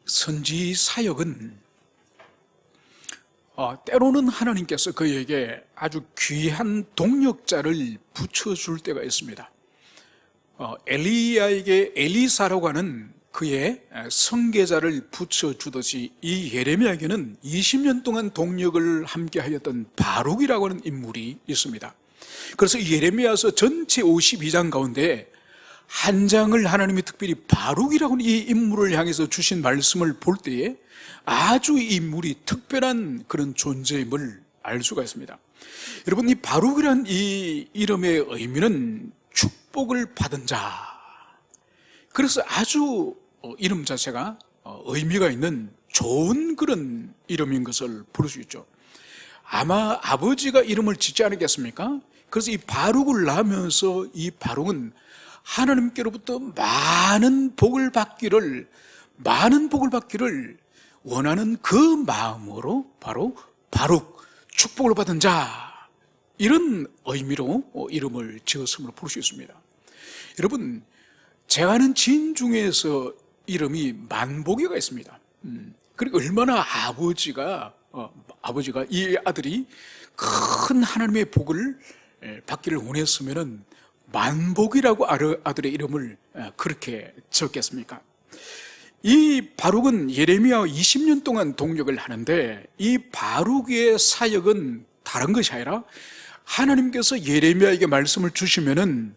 선지 사역은 때로는 하나님께서 그에게 아주 귀한 동력자를 붙여줄 때가 있습니다. 엘리야에게 엘리사라고 하는 그의 선계자를 붙여주듯이 이 예레미야에게는 20년 동안 동력을 함께하였던 바룩이라고 하는 인물이 있습니다. 그래서 이 예레미야서 전체 52장 가운데 한 장을 하나님이 특별히 바룩이라고 하는 이 인물을 향해서 주신 말씀을 볼 때에 아주 이 인물이 특별한 그런 존재임을 알 수가 있습니다. 여러분, 이 바룩이라는 이 이름의 의미는 축복을 받은 자. 그래서 아주 이름 자체가 의미가 있는 좋은 그런 이름인 것을 볼 수 있죠. 아마 아버지가 이름을 짓지 않았겠습니까? 그래서 이 바룩을 낳으면서 이 바룩은 하나님께로부터 많은 복을 받기를 원하는 그 마음으로 바로 바룩, 축복을 받은 자, 이런 의미로 이름을 지었음을 볼 수 있습니다. 여러분, 제가 아는 지인 중에서 이름이 만복이가 있습니다. 그리고 얼마나 아버지가 이 아들이 큰 하나님의 복을 받기를 원했으면은 만복이라고 아들의 이름을 그렇게 지었겠습니까? 이 바룩은 예레미야와 20년 동안 동역을 하는데, 이 바룩의 사역은 다른 것이 아니라 하나님께서 예레미야에게 말씀을 주시면은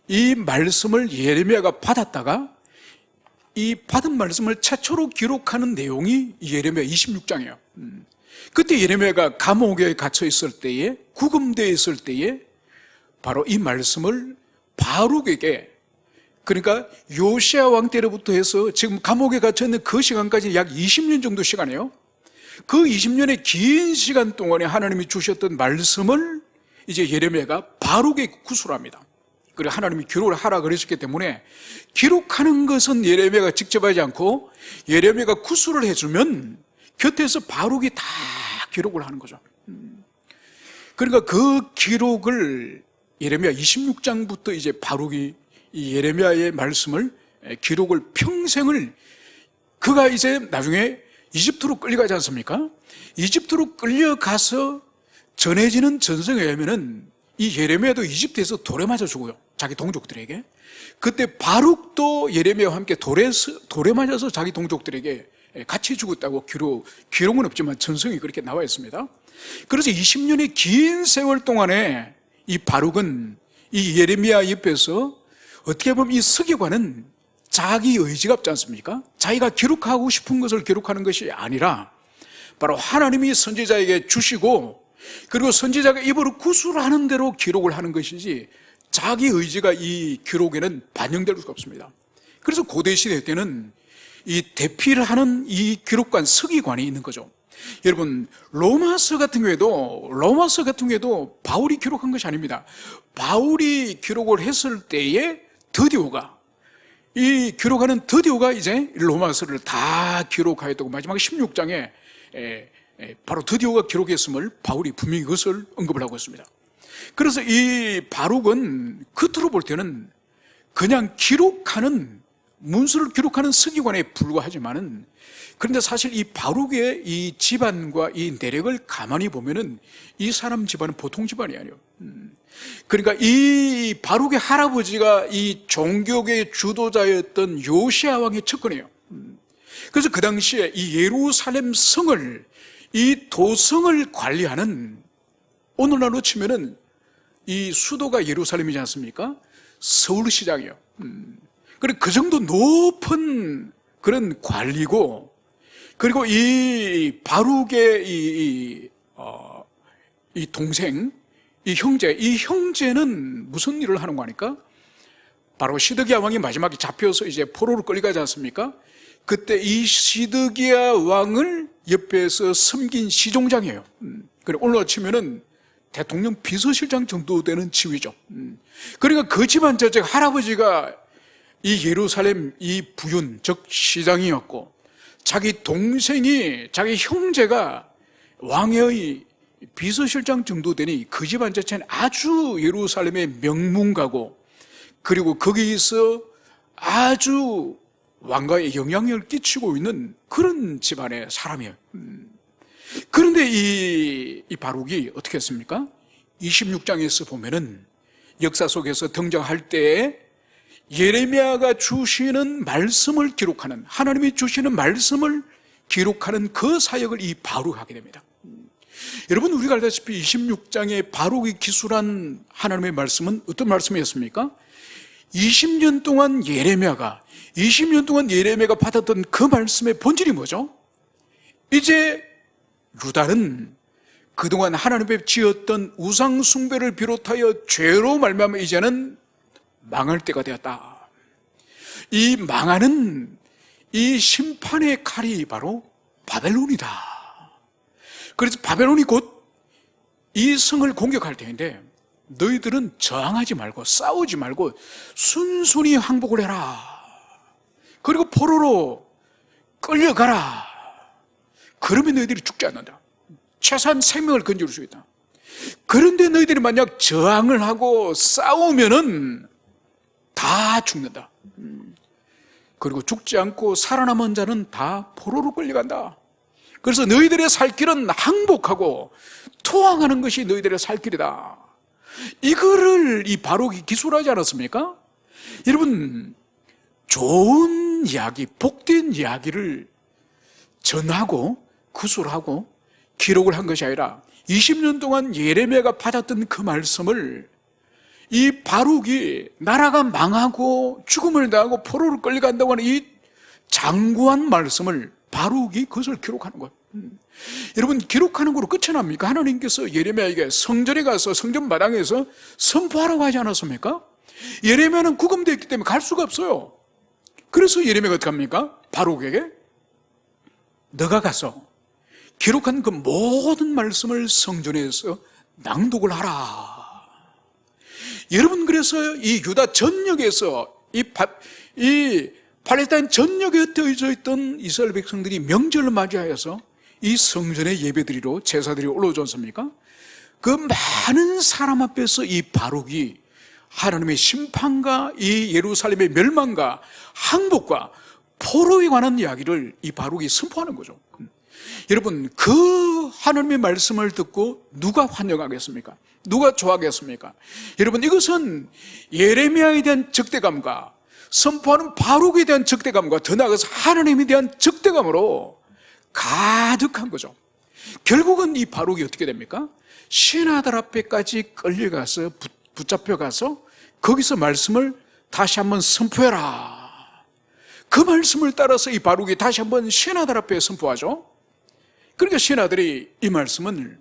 이 말씀을 예레미야가 받았다가 이 받은 말씀을 최초로 기록하는 내용이 예레미야 26장이에요. 그때 예레미야가 감옥에 갇혀 있을 때에, 구금되어 있을 때에 바로 이 말씀을 바룩에게, 그러니까 요시야 왕 때로부터 해서 지금 감옥에 갇혀있는 그 시간까지 약 20년 정도 시간이에요. 그 20년의 긴 시간 동안에 하나님이 주셨던 말씀을 이제 예레미야가 바룩에게 구술합니다. 그리고 하나님이 기록을 하라 그러셨기 때문에 기록하는 것은 예레미야가 직접 하지 않고 예레미야가 구술을 해주면 곁에서 바룩이 다 기록을 하는 거죠. 그러니까 그 기록을 예레미야 26장부터 이제 바룩이 이 예레미야의 말씀을 기록을 평생을, 그가 이제 나중에 이집트로 끌려가지 않습니까? 이집트로 끌려가서 전해지는 전성에 의하면은 이 예레미야도 이집트에서 돌에 맞아 죽어요. 자기 동족들에게. 그때 바룩도 예레미야와 함께 돌에 맞아서 자기 동족들에게 같이 죽었다고 기록은 없지만 전성이 그렇게 나와 있습니다. 그래서 20년의 긴 세월 동안에 이 바룩은 이 예레미야 옆에서 어떻게 보면 이 서기관은 자기 의지가 없지 않습니까? 자기가 기록하고 싶은 것을 기록하는 것이 아니라 바로 하나님이 선지자에게 주시고, 그리고 선지자가 입으로 구술하는 대로 기록을 하는 것이지 자기 의지가 이 기록에는 반영될 수가 없습니다. 그래서 고대 시대 때는 이 대피를 하는 이 기록관, 서기관이 있는 거죠. 여러분, 로마서 같은 경우에도 바울이 기록한 것이 아닙니다. 바울이 기록을 했을 때에 이 기록하는 드디오가 이제 로마서를 다 기록하였다고 마지막 16장에 바로 드디오가 기록했음을 바울이 분명히 그것을 언급을 하고 있습니다. 그래서 이 바룩은 겉으로 볼 때는 그냥 문서를 기록하는 서기관에 불과하지만은, 그런데 사실 이 바룩의 이 집안과 이 내력을 가만히 보면은 이 사람 집안은 보통 집안이 아니에요. 그러니까 이 바룩의 할아버지가 이 종교계의 주도자였던 요시야 왕의 측근이에요. 그래서 그 당시에 이 예루살렘 성을, 이 도성을 관리하는, 오늘날로 치면은 이 수도가 예루살렘이지 않습니까? 서울시장이에요. 그리고 그 정도 높은 그런 관리고, 그리고 이 바룩의 이 동생, 이 형제는 무슨 일을 하는 거 아닙니까? 바로 시드기야 왕이 마지막에 잡혀서 이제 포로로 끌려가지 않습니까? 그때 이 시드기야 왕을 옆에서 섬긴 시종장이에요. 그리고 오늘날 치면은 대통령 비서실장 정도 되는 지위죠. 그러니까 그 집안 자체가 할아버지가 이 예루살렘 이 부윤, 즉 시장이었고, 자기 형제가 왕의 비서실장 정도 되니 그 집안 자체는 아주 예루살렘의 명문가고, 그리고 거기서 아주 왕가에 영향력을 끼치고 있는 그런 집안의 사람이에요. 그런데 이 바룩이 어떻게 했습니까? 26장에서 보면은 역사 속에서 등장할 때 예레미야가 주시는 말씀을 기록하는, 하나님이 주시는 말씀을 기록하는 그 사역을 이 바룩이 하게 됩니다. 여러분, 우리가 알다시피 26장에 바룩이 기술한 하나님의 말씀은 어떤 말씀이었습니까? 20년 동안 예레미야가 받았던 그 말씀의 본질이 뭐죠? 이제 유다는 그동안 하나님 앞에 지었던 우상 숭배를 비롯하여 죄로 말미암아 이제는 망할 때가 되었다. 이 망하는 이 심판의 칼이 바로 바벨론이다. 그래서 바벨론이 곧 이 성을 공격할 때인데 너희들은 저항하지 말고 싸우지 말고 순순히 항복을 해라. 그리고 포로로 끌려가라. 그러면 너희들이 죽지 않는다. 최소한 생명을 건질 수 있다. 그런데 너희들이 만약 저항을 하고 싸우면은 다 죽는다. 그리고 죽지 않고 살아남은 자는 다 포로로 끌려간다. 그래서 너희들의 살 길은 항복하고 투항하는 것이 너희들의 살 길이다. 이거를 이 바룩이 기술하지 않았습니까? 여러분, 좋은 이야기, 복된 이야기를 전하고 구술하고 기록을 한 것이 아니라 20년 동안 예레미야가 받았던 그 말씀을 이 바룩이 나라가 망하고 죽음을 당하고 포로로 끌려간다고 하는 이 장구한 말씀을 바룩이 그것을 기록하는 거예요. 여러분, 기록하는 거로 끝이 납니까? 하나님께서 예레미야에게 성전에 가서 성전 마당에서 선포하라고 하지 않았습니까? 예레미야는 구금되어 있기 때문에 갈 수가 없어요. 그래서 예레미야가 어떻게 합니까? 바룩에게 너가 가서 기록한 그 모든 말씀을 성전에서 낭독을 하라. 여러분, 그래서 이 유다 전역에서 이 팔레스타인 전역에 흩어져 있던 이스라엘 백성들이 명절을 맞이하여서 이 성전의 예배드리러 제사들이 올라오지 않습니까? 그 많은 사람 앞에서 이 바룩이 하나님의 심판과 이 예루살렘의 멸망과 항복과 포로에 관한 이야기를 이 바룩이 선포하는 거죠. 여러분, 그 하나님의 말씀을 듣고 누가 환영하겠습니까? 누가 좋아하겠습니까? 여러분, 이것은 예레미야에 대한 적대감과 선포하는 바룩에 대한 적대감과 더 나아가서 하나님에 대한 적대감으로 가득한 거죠. 결국은 이 바룩이 어떻게 됩니까? 신하들 앞에까지 끌려가서 붙잡혀가서 거기서 말씀을 다시 한번 선포해라. 그 말씀을 따라서 이 바룩이 다시 한번 신하들 앞에 선포하죠. 그러니까 신하들이 이 말씀은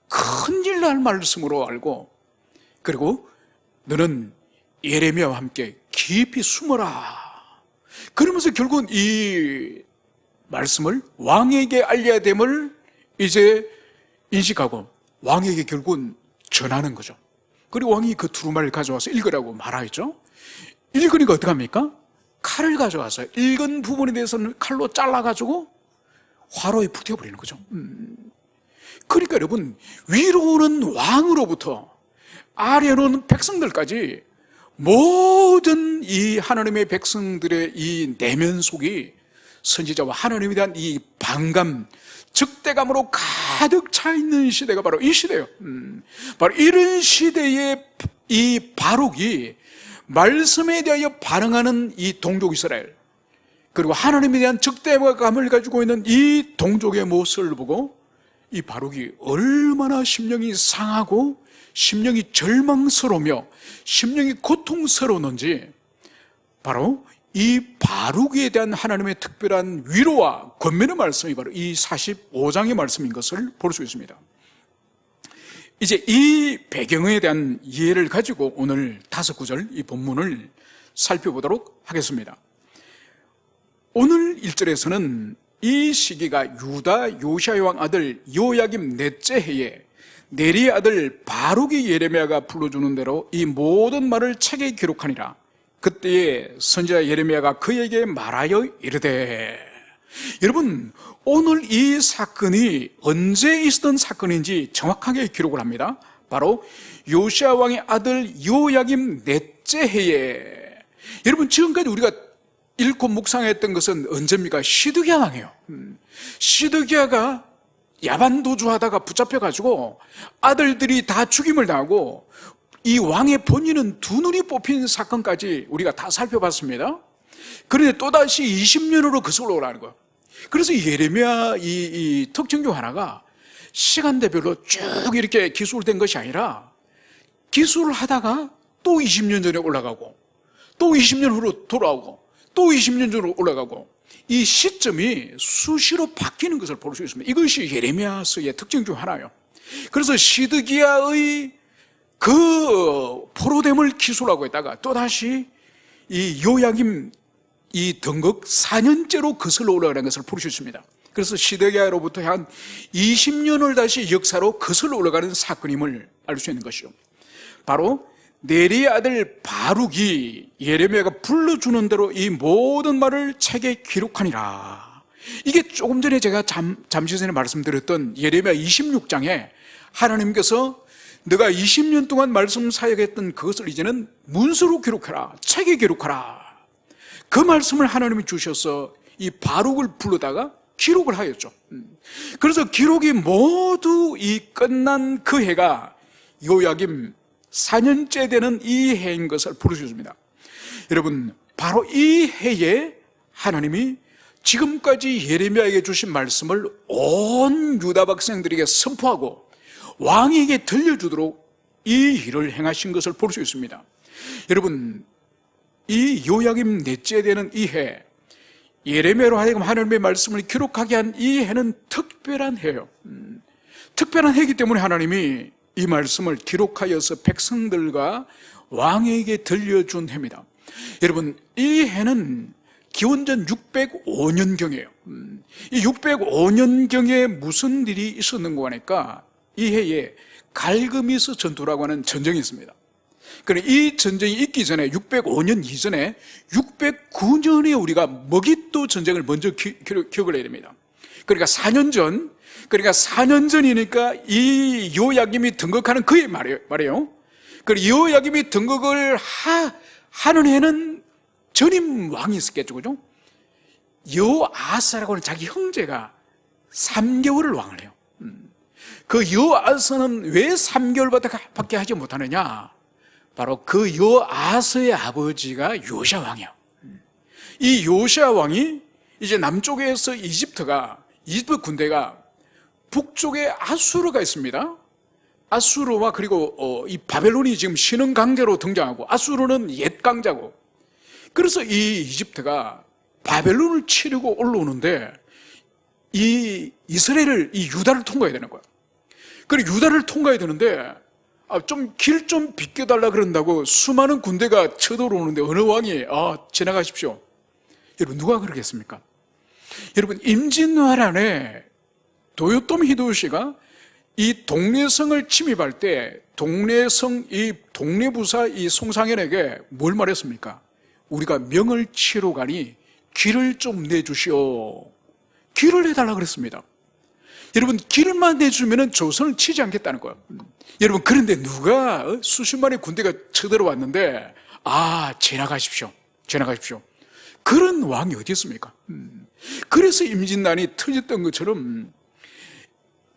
큰일 날 말씀으로 알고, 그리고 너는 예레미야와 함께 깊이 숨어라. 그러면서 결국은 이 말씀을 왕에게 알려야 됨을 이제 인식하고 왕에게 결국은 전하는 거죠. 그리고 왕이 그 두루마리를 가져와서 읽으라고 말하죠. 읽으니까 어떡합니까? 칼을 가져와서 읽은 부분에 대해서는 칼로 잘라가지고 화로에 불태워버리는 거죠. 그러니까 여러분, 위로는 왕으로부터 아래로는 백성들까지 모든 이 하나님의 백성들의 이 내면 속이 선지자와 하나님에 대한 이 반감, 적대감으로 가득 차 있는 시대가 바로 이 시대예요. 바로 이런 시대에 이 바룩이 말씀에 대하여 반응하는 이 동족 이스라엘, 그리고 하나님에 대한 적대감을 가지고 있는 이 동족의 모습을 보고 이 바룩이 얼마나 심령이 상하고 심령이 절망스러우며 심령이 고통스러웠는지 바로 이 바룩에 대한 하나님의 특별한 위로와 권면의 말씀이 바로 이 45장의 말씀인 것을 볼 수 있습니다. 이제 이 배경에 대한 이해를 가지고 오늘 5구절 이 본문을 살펴보도록 하겠습니다. 오늘 1절에서는 이 시기가 유다 요시야 왕 아들 요야김 넷째 해에 네리의 아들 바룩이 예레미야가 불러주는 대로 이 모든 말을 책에 기록하니라. 그때에 선지자 예레미야가 그에게 말하여 이르되, 여러분, 오늘 이 사건이 언제 있었던 사건인지 정확하게 기록을 합니다. 바로 요시야 왕의 아들 요야김 넷째 해에. 여러분, 지금까지 우리가 잃고 묵상했던 것은 언제입니까? 시드기야 왕이에요. 시드기야가 야반도주하다가 붙잡혀가지고 아들들이 다 죽임을 당하고 이 왕의 본인은 두 눈이 뽑힌 사건까지 우리가 다 살펴봤습니다. 그런데 또다시 20년으로 거슬러 오라는 거예요. 그래서 예레미야 이 특징 중 하나가 시간대별로 쭉 이렇게 기술된 것이 아니라 기술을 하다가 또 20년 전에 올라가고 또 20년 후로 돌아오고 또 20년 전으로 올라가고 이 시점이 수시로 바뀌는 것을 볼 수 있습니다. 이것이 예레미야서의 특징 중 하나예요. 그래서 시드기야의 그 포로됨을 기술하고 있다가 또다시 이 요야김 이 등극 4년째로 거슬러 올라가는 것을 볼 수 있습니다. 그래서 시드기야로부터 한 20년을 다시 역사로 거슬러 올라가는 사건임을 알 수 있는 것이죠. 바로 네리의 아들 바룩이 예레미야가 불러주는 대로 이 모든 말을 책에 기록하니라. 이게 조금 전에 제가 잠시 전에 말씀드렸던 예레미야 26장에 하나님께서 너가 20년 동안 말씀 사역했던 그것을 이제는 문서로 기록해라, 책에 기록하라. 그 말씀을 하나님이 주셔서 이 바룩을 불러다가 기록을 하였죠. 그래서 기록이 모두 이 끝난 그 해가 요야김 4년째 되는 이 해인 것을 볼 수 있습니다. 여러분, 바로 이 해에 하나님이 지금까지 예레미야에게 주신 말씀을 온 유다 백성들에게 선포하고 왕에게 들려주도록 이 일을 행하신 것을 볼 수 있습니다. 여러분, 이 요야김 넷째 되는 이 해, 예레미야로 하여금 하나님의 말씀을 기록하게 한 이 해는 특별한 해예요. 특별한 해이기 때문에 하나님이 이 말씀을 기록하여서 백성들과 왕에게 들려준 해입니다. 여러분, 이 해는 기원전 605년경이에요. 이 605년경에 무슨 일이 있었는가 하니까 이 해에 갈그미스 전투라고 하는 전쟁이 있습니다. 그런데 이 전쟁이 있기 전에 605년 이전에 609년에 우리가 머깃도 전쟁을 먼저 기억을 해야 됩니다. 그러니까 4년 전, 그러니까 4년 전이니까 이 요야김이 등극하는 그해 말이에요. 그리고 요야김이 등극을 하는 해는 전임 왕이 있었겠죠, 그죠? 여아사라고 하는 자기 형제가 3개월을 왕을 해요. 그 여아사는 왜 3개월밖에 하지 못하느냐? 바로 그 여아사의 아버지가 요시야 왕이에요. 이 요시야 왕이 이제 남쪽에서 이집트 군대가 북쪽에 아수르가 있습니다. 아수르와 그리고 이 바벨론이 지금 신흥 강자로 등장하고 아수르는 옛 강자고, 그래서 이 이집트가 바벨론을 치려고 올라오는데 이 이스라엘을, 이 유다를 통과해야 되는 거야. 그리고 유다를 통과해야 되는데 좀 길 좀 비켜달라 그런다고 수많은 군대가 쳐들어오는데 어느 왕이 지나가십시오. 여러분, 누가 그러겠습니까? 여러분, 임진왜란에 도요토미 히데요시가 이 동래성을 침입할 때 이 동래부사 이 송상현에게 뭘 말했습니까? 우리가 명을 치러 가니 길을 좀 내주시오. 길을 내달라 그랬습니다. 여러분, 길만 내주면 조선을 치지 않겠다는 거예요. 여러분, 그런데 누가 수십만의 군대가 쳐들어왔는데 지나가십시오. 그런 왕이 어디 있습니까? 그래서 임진난이 터졌던 것처럼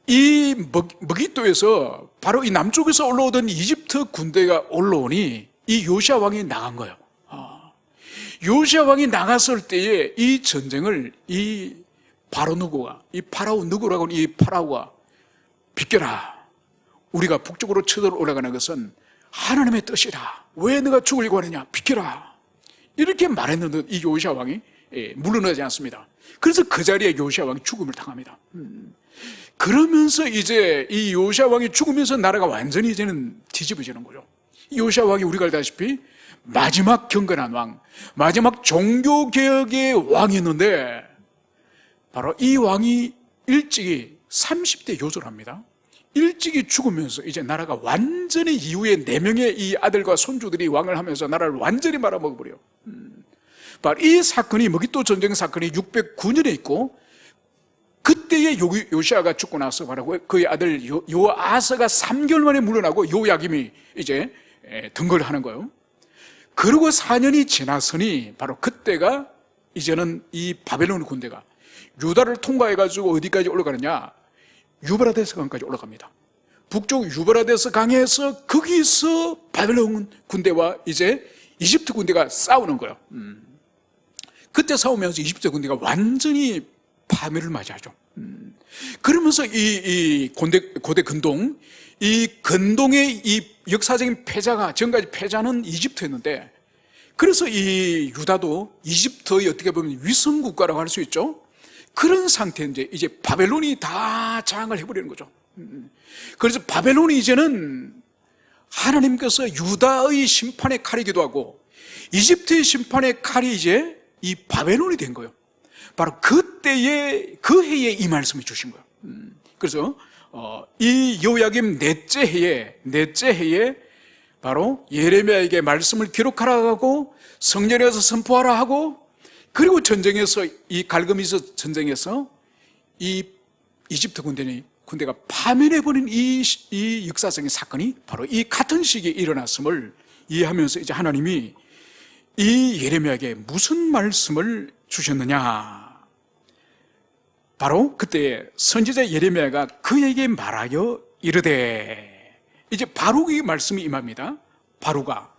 이 머깃도에서 바로 이 남쪽에서 올라오던 이집트 군대가 올라오니 이 요시야 왕이 나간 거예요. 요시야 왕이 나갔을 때에 이 전쟁을 이 바로 누구가, 이 파라오 누구라고 하는 이 파라오가 비켜라. 우리가 북쪽으로 쳐들어 올라가는 것은 하나님의 뜻이다. 왜 너가 죽으려고 하느냐? 비켜라. 이렇게 말했는데 이 요시야 왕이 물러나지 않습니다. 그래서 그 자리에 요시야 왕이 죽음을 당합니다. 그러면서 이제 이 요시야 왕이 죽으면서 나라가 완전히 이제는 뒤집어지는 거죠. 요시야 왕이 우리가 알다시피 마지막 경건한 왕, 마지막 종교개혁의 왕이었는데 바로 이 왕이 일찍이 30대 요절합니다. 일찍이 죽으면서 이제 나라가 완전히 이후에 4명의 이 아들과 손주들이 왕을 하면서 나라를 완전히 말아먹어버려요. 바로 이 사건이 머깃도 전쟁 사건이 609년에 있고, 그때의 요시야가 죽고 나서 바로 그의 아들 요아사가 3개월 만에 물러나고 요야김이 이제 등거를 하는 거예요. 그리고 4년이 지났으니 바로 그때가 이제는 이 바벨론 군대가 유다를 통과해가지고 어디까지 올라가느냐? 유브라데스 강까지 올라갑니다. 북쪽 유브라데스 강에서 거기서 바벨론 군대와 이제 이집트 군대가 싸우는 거예요. 그때 싸우면서 이집트 군대가 완전히 파멸을 맞이하죠. 그러면서 이 고대 근동, 이 근동의 이 역사적인 패자가, 지금까지 패자는 이집트였는데, 그래서 이 유다도 이집트의 어떻게 보면 위성국가라고 할 수 있죠. 그런 상태인데 이제 바벨론이 다 장악을 해버리는 거죠. 그래서 바벨론이 이제는 하나님께서 유다의 심판의 칼이기도 하고 이집트의 심판의 칼이 이제 이 바벨론이 된 거예요. 바로 그때에, 그 해에 이 말씀을 주신 거예요. 그래서 이 여호야김 넷째 해에 바로 예레미야에게 말씀을 기록하라 하고 성전에서 선포하라 하고, 그리고 전쟁에서, 이 갈그미스 전쟁에서 이 이집트 군대가 파멸해버린 이 역사적인 사건이 바로 이 같은 시기에 일어났음을 이해하면서 이제 하나님이 이 예레미야에게 무슨 말씀을 주셨느냐? 바로 그때 선지자 예레미야가 그에게 말하여 이르되, 이제 바룩의 말씀이 임합니다. 바룩아,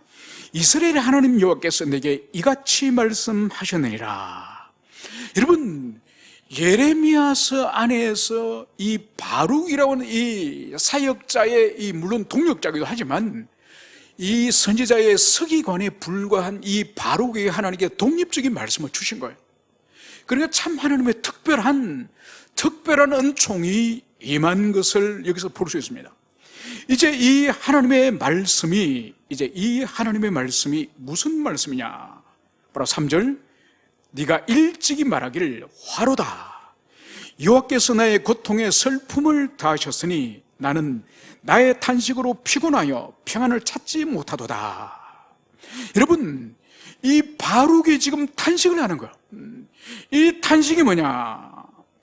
이스라엘의 하나님 여호와께서 내게 이같이 말씀하셨느니라. 여러분, 예레미야서 안에서 이 바룩이라고 하는 이 사역자의, 이 물론 동역자이기도 하지만 이 선지자의 서기관에 불과한 이 바룩에게 하나님께 독립적인 말씀을 주신 거예요. 그러니까 참 하나님의 특별한 은총이 임한 것을 여기서 볼 수 있습니다. 이제 이 하나님의 말씀이 무슨 말씀이냐? 바로 3절, 네가 일찍이 말하기를 화로다. 여호와께서 나의 고통에 슬픔을 다하셨으니 나는 나의 탄식으로 피곤하여 평안을 찾지 못하도다. 여러분, 이 바룩이 지금 탄식을 하는 거예요. 이 탄식이 뭐냐?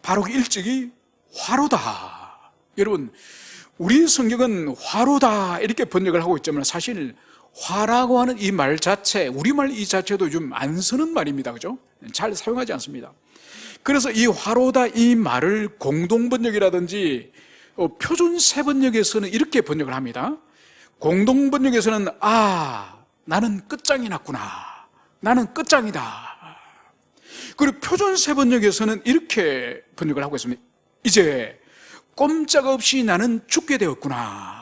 바룩이 일찍이 화로다. 여러분, 우리 성경은 화로다 이렇게 번역을 하고 있지만 사실 화라고 하는 이 말 자체, 우리말 이 자체도 좀 안 쓰는 말입니다. 그죠? 잘 사용하지 않습니다. 그래서 이 화로다 이 말을 공동번역이라든지 표준 세번역에서는 이렇게 번역을 합니다. 공동번역에서는 나는 끝장이 났구나, 나는 끝장이다. 그리고 표준 세번역에서는 이렇게 번역을 하고 있습니다. 이제 꼼짝없이 나는 죽게 되었구나.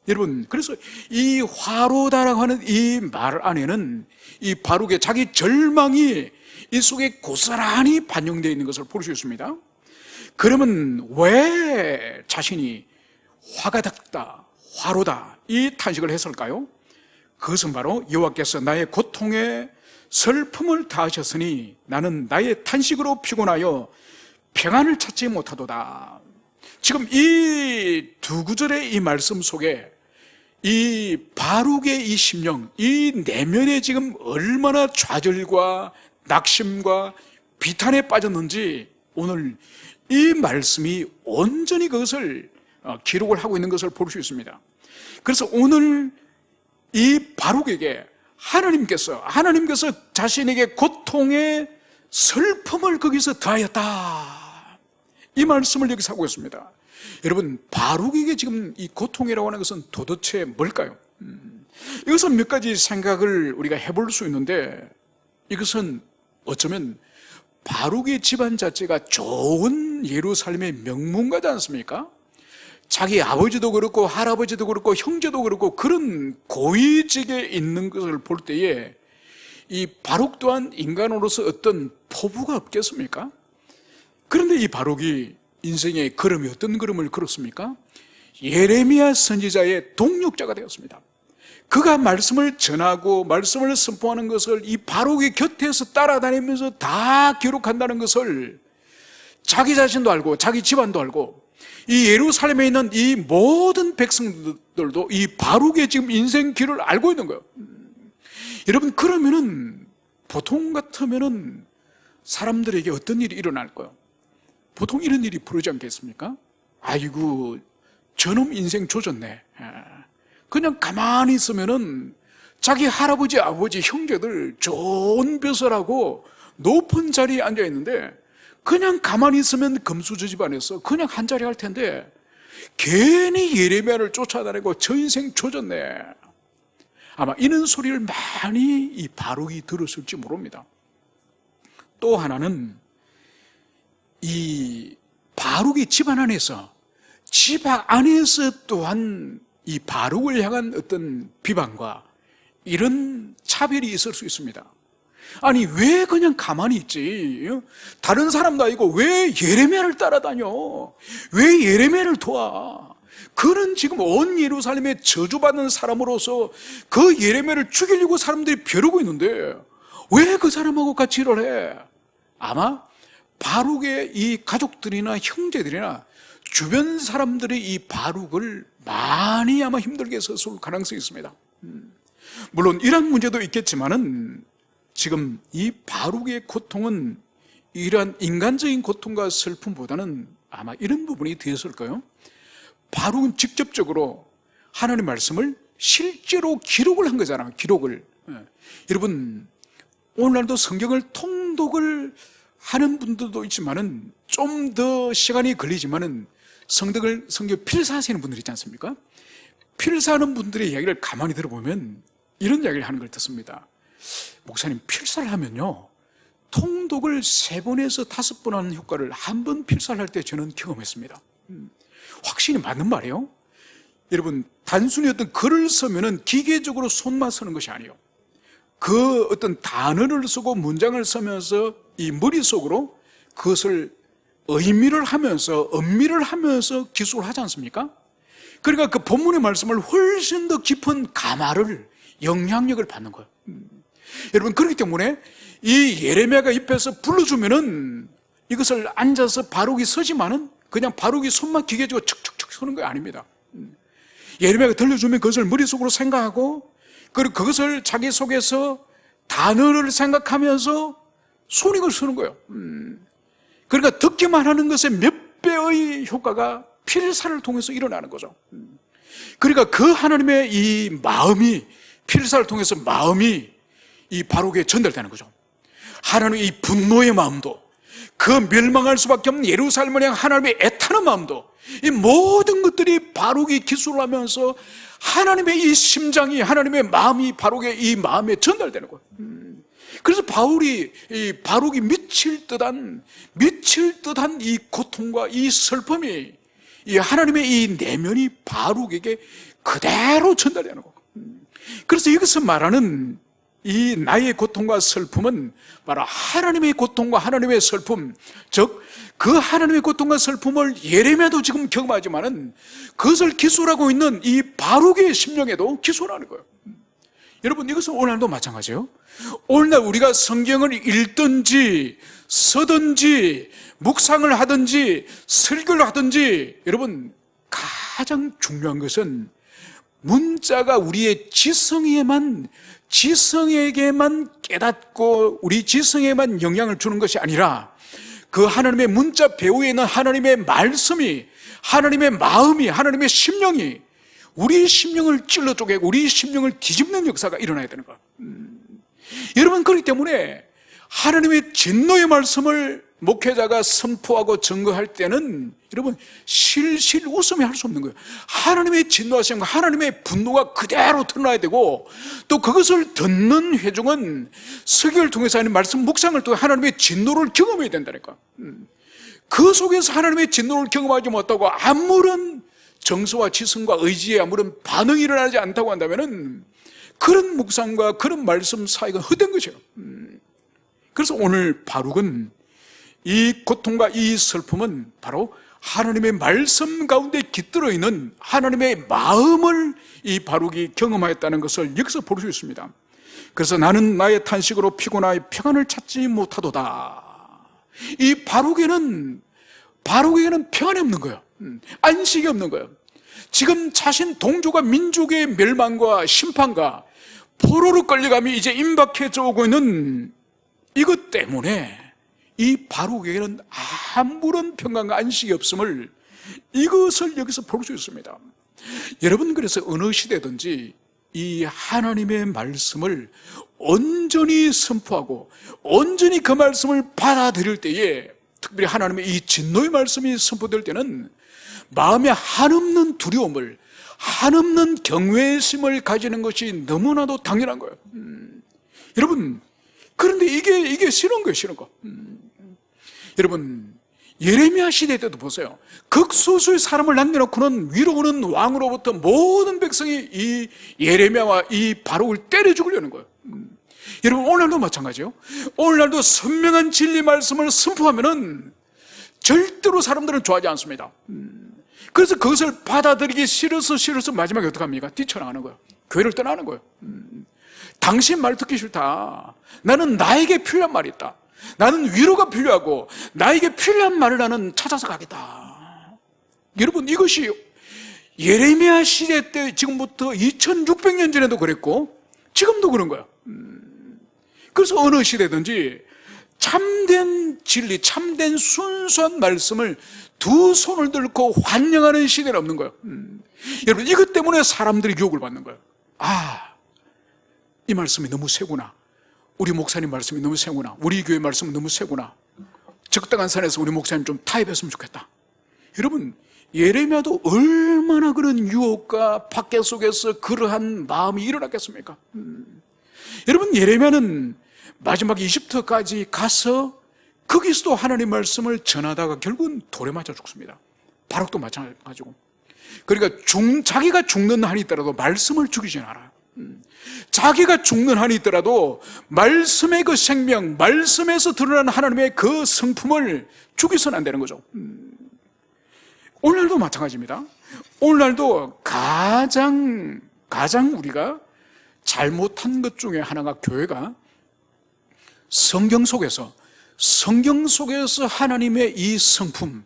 여러분, 그래서 이 화로다라고 하는 이 말 안에는 이 바룩의 자기 절망이 이 속에 고스란히 반영되어 있는 것을 볼 수 있습니다. 그러면 왜 자신이 화가 닥다, 화로다 이 탄식을 했을까요? 그것은 바로 여호와께서 나의 고통에 슬픔을 다하셨으니 나는 나의 탄식으로 피곤하여 평안을 찾지 못하도다. 지금 이 두 구절의 이 말씀 속에 이 바룩의 이 심령, 이 내면에 지금 얼마나 좌절과 낙심과 비탄에 빠졌는지 오늘 이 말씀이 온전히 그것을 기록을 하고 있는 것을 볼 수 있습니다. 그래서 오늘 이 바룩에게 하나님께서 자신에게 고통의 슬픔을 거기서 더하였다, 이 말씀을 여기서 하고 있습니다. 여러분, 바룩에게 지금 이 고통이라고 하는 것은 도대체 뭘까요? 이것은 몇 가지 생각을 우리가 해볼 수 있는데, 이것은 어쩌면 바룩의 집안 자체가 좋은 예루살렘의 명문가지 않습니까? 자기 아버지도 그렇고 할아버지도 그렇고 형제도 그렇고 그런 고위직에 있는 것을 볼 때에 이 바룩 또한 인간으로서 어떤 포부가 없겠습니까? 그런데 이 바룩이 인생의 걸음이 어떤 걸음을 걸었습니까? 예레미야 선지자의 동력자가 되었습니다. 그가 말씀을 전하고 말씀을 선포하는 것을 이 바룩의 곁에서 따라다니면서 다 기록한다는 것을 자기 자신도 알고 자기 집안도 알고 이 예루살렘에 있는 이 모든 백성들도 이 바룩의 지금 인생 길을 알고 있는 거예요. 여러분, 그러면은 보통 같으면은 사람들에게 어떤 일이 일어날까요? 보통 이런 일이 벌어지지 않겠습니까? 아이고, 저놈 인생 조졌네. 그냥 가만히 있으면은 자기 할아버지, 아버지, 형제들 좋은 벼슬하고 높은 자리에 앉아 있는데 그냥 가만히 있으면 금수저 집안에서 그냥 한 자리 할 텐데 괜히 예레미야를 쫓아다니고 저 인생 조졌네. 아마 이런 소리를 많이 이 바룩이 들었을지 모릅니다. 또 하나는 이 바룩이 집안 안에서 또한 이 바룩을 향한 어떤 비방과 이런 차별이 있을 수 있습니다. 아니 왜 그냥 가만히 있지? 다른 사람도 아니고 왜 예레미야를 따라다녀? 왜 예레미야를 도와? 그는 지금 온 예루살렘에 저주받는 사람으로서 그 예레미야를 죽이려고 사람들이 벼르고 있는데 왜 그 사람하고 같이 일을 해? 아마 바룩의 이 가족들이나 형제들이나 주변 사람들이 이 바룩을 많이 아마 힘들게 했을 가능성이 있습니다. 물론 이런 문제도 있겠지만은 지금 이 바룩의 고통은 이러한 인간적인 고통과 슬픔보다는 아마 이런 부분이 되었을 거예요. 바룩은 직접적으로 하나님의 말씀을 실제로 기록을 한 거잖아요. 기록을. 여러분 오늘날도 성경을 통독을 하는 분들도 있지만은 좀 더 시간이 걸리지만은 성경 필사하시는 분들 있지 않습니까? 필사하는 분들의 이야기를 가만히 들어보면 이런 이야기를 하는 걸 듣습니다. 목사님, 필사를 하면요 통독을 3번에서 5번 하는 효과를 한 번 필사를 할 때 저는 경험했습니다. 확실히 맞는 말이에요. 여러분 단순히 어떤 글을 쓰면은 기계적으로 손만 쓰는 것이 아니에요. 그 어떤 단어를 쓰고 문장을 쓰면서 이 머릿속으로 그것을 의미를 하면서 엄미를 하면서 기술을 하지 않습니까? 그러니까 그 본문의 말씀을 훨씬 더 깊은 감화를 영향력을 받는 거예요. 여러분 그렇기 때문에 이 예레미야가 옆에서 불러주면은 이것을 앉아서 바룩이 서지만은 그냥 바룩이 손만 기계적으로 척척척 서는 거 아닙니다. 예레미야가 들려주면 그것을 머릿속으로 생각하고 그리고 그것을 자기 속에서 단어를 생각하면서 손익을 쓰는 거예요. 그러니까 듣기만 하는 것에 몇 배의 효과가 필사를 통해서 일어나는 거죠. 그러니까 그 하나님의 이 마음이 필사를 통해서 마음이 이 바룩에 전달되는 거죠. 하나님의 이 분노의 마음도 그 멸망할 수밖에 없는 예루살렘을 향한 하나님의 애타는 마음도 이 모든 것들이 바룩이 기술을 하면서 하나님의 이 심장이 하나님의 마음이 바룩의 이 마음에 전달되는 거예요. 그래서 이 바룩이 미칠 듯한 이 고통과 이 슬픔이 이 하나님의 이 내면이 바룩에게 그대로 전달되는 거예요. 그래서 여기서 말하는 이 나의 고통과 슬픔은 바로 하나님의 고통과 하나님의 슬픔, 즉 그 하나님의 고통과 슬픔을 예레미야도 지금 경험하지만은 그것을 기술하고 있는 이 바룩의 심령에도 기술하는 거예요. 여러분 이것은 오늘도 마찬가지예요. 오늘날 우리가 성경을 읽든지 서든지 묵상을 하든지 설교를 하든지 여러분 가장 중요한 것은 문자가 우리의 지성에게만 깨닫고 우리 지성에만 영향을 주는 것이 아니라 그 하나님의 문자 배후에 있는 하나님의 말씀이 하나님의 마음이 하나님의 심령이 우리 심령을 찔러 쪼개고 우리 심령을 뒤집는 역사가 일어나야 되는 거예요. 여러분 그렇기 때문에 하나님의 진노의 말씀을 목회자가 선포하고 증거할 때는 여러분 실실 웃으며 할 수 없는 거예요. 하나님의 진노하심과 하나님의 분노가 그대로 드러나야 되고 또 그것을 듣는 회중은 설교를 통해서 하는 말씀 묵상을 통해 하나님의 진노를 경험해야 된다니까. 그 속에서 하나님의 진노를 경험하지 못하고 아무런 정서와 지성과 의지에 아무런 반응이 일어나지 않다고 한다면은 그런 묵상과 그런 말씀 사이가 헛된 것이에요. 그래서 오늘 바룩은 이 고통과 이 슬픔은 바로 하나님의 말씀 가운데 깃들어 있는 하나님의 마음을 이 바룩이 경험하였다는 것을 여기서 볼 수 있습니다. 그래서 나는 나의 탄식으로 피곤하여 평안을 찾지 못하도다. 이 바룩에는 평안이 없는 거예요. 안식이 없는 거예요. 지금 자신 동족과 민족의 멸망과 심판과 포로로 끌려감이 이제 임박해져 오고 있는 이것 때문에 이 바룩에게는 아무런 평강과 안식이 없음을 이것을 여기서 볼 수 있습니다. 여러분 그래서 어느 시대든지 이 하나님의 말씀을 온전히 선포하고 온전히 그 말씀을 받아들일 때에, 특별히 하나님의 이 진노의 말씀이 선포될 때는 마음에 한없는 두려움을, 한없는 경외심을 가지는 것이 너무나도 당연한 거예요. 여러분, 그런데 이게 싫은 거예요, 싫은 거. 여러분, 예레미야 시대 때도 보세요. 극소수의 사람을 남겨놓고는 위로 오는 왕으로부터 모든 백성이 이 예레미야와 이 바룩을 때려 죽으려는 거예요. 여러분, 오늘날도 마찬가지예요. 오늘날도 선명한 진리 말씀을 선포하면은 절대로 사람들은 좋아하지 않습니다. 그래서 그것을 받아들이기 싫어서 마지막에 어떻게 합니까? 뛰쳐나가는 거예요. 교회를 떠나는 거예요. 당신 말 듣기 싫다. 나는 나에게 필요한 말이 있다. 나는 위로가 필요하고 나에게 필요한 말을 나는 찾아서 가겠다. 여러분, 이것이 예레미야 시대 때 지금부터 2600년 전에도 그랬고 지금도 그런 거예요. 그래서 어느 시대든지 참된 진리, 참된 순수한 말씀을 두 손을 들고 환영하는 시대는 없는 거예요. 여러분, 이것 때문에 사람들이 유혹을 받는 거예요. 이 말씀이 너무 세구나. 우리 목사님 말씀이 너무 세구나. 우리 교회 말씀은 너무 세구나. 적당한 선에서 우리 목사님 좀 타협했으면 좋겠다. 여러분, 예레미야도 얼마나 그런 유혹과 박해 속에서 그러한 마음이 일어났겠습니까? 여러분, 예레미야는 마지막 이집트까지 가서 거기서도 하나님 말씀을 전하다가 결국은 돌에 맞아 죽습니다. 바룩도 마찬가지고. 그러니까 자기가 죽는 한이 있더라도 말씀을 죽이진 않아요. 자기가 죽는 한이 있더라도 말씀의 그 생명, 말씀에서 드러나는 하나님의 그 성품을 죽이서는 안 되는 거죠. 오늘날도 마찬가지입니다. 오늘날도 가장 우리가 잘못한 것 중에 하나가, 교회가 성경 속에서 하나님의 이 성품,